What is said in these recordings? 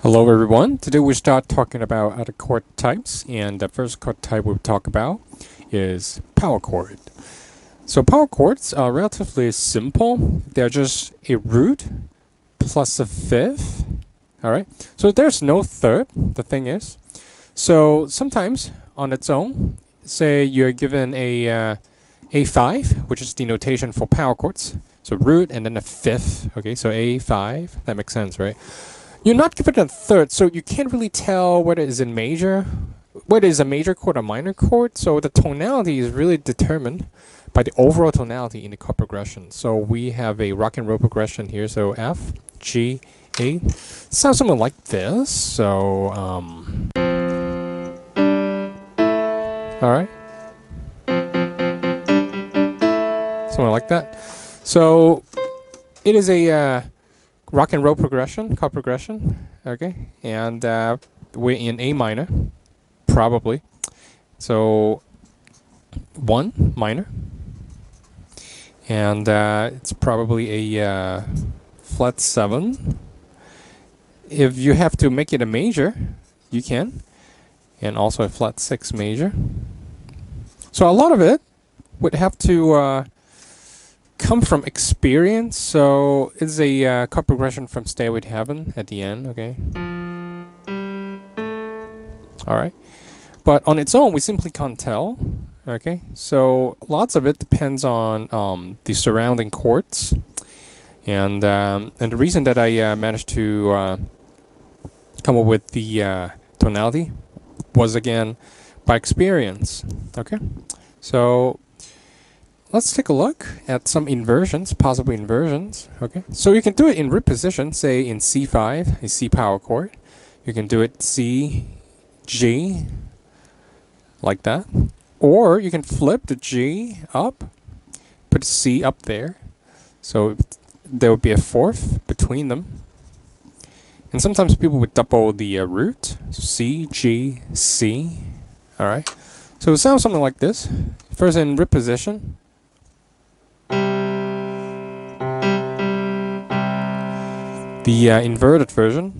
Hello everyone. Today we start talking about other chord types, and the first chord type we'll talk about is power chord. So power chords are relatively simple. They're just a root plus a fifth. Alright, so there's no third, the thing is. So sometimes on its own, say you're given a A5, which is the notation for power chords. So root and then a fifth. Okay, so A5, that makes sense, right? You're not given a third, so you can't really tell whether it's in major, whether it's a major chord or minor chord. So the tonality is really determined by the overall tonality in the chord progression. So we have a rock and roll progression here. So F, G, A. Sounds something like this. So all right, something like that. So it is a rock and roll progression, chord progression, okay, and we're in A minor, probably. So 1 minor, and it's probably a flat 7. If you have to make it a major, you can, and also a flat 6 major. So a lot of it would have to come from experience. So it's a chord progression from Stairway to Heaven at the end, okay? Alright. But on its own, we simply can't tell, okay? So lots of it depends on the surrounding chords. And the reason that I managed to come up with the tonality was, again, by experience, okay? So let's take a look at some inversions, possible inversions. Okay, so you can do it in root position, say in C5, a C power chord. You can do it C, G, like that. Or you can flip the G up, put C up there. So there would be a fourth between them. And sometimes people would double the root, so C, G, C. All right, so it sounds something like this. First in root position. The inverted version.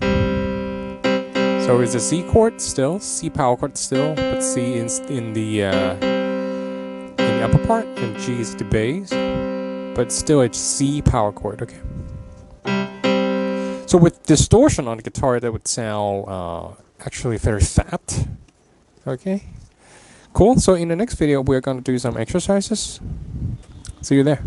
So it's a C chord still, C power chord still, but C is in the upper part, and G is the bass, but still it's C power chord. Okay. So with distortion on the guitar, that would sound actually very fat. Okay. Cool. So in the next video, we're going to do some exercises. See you there.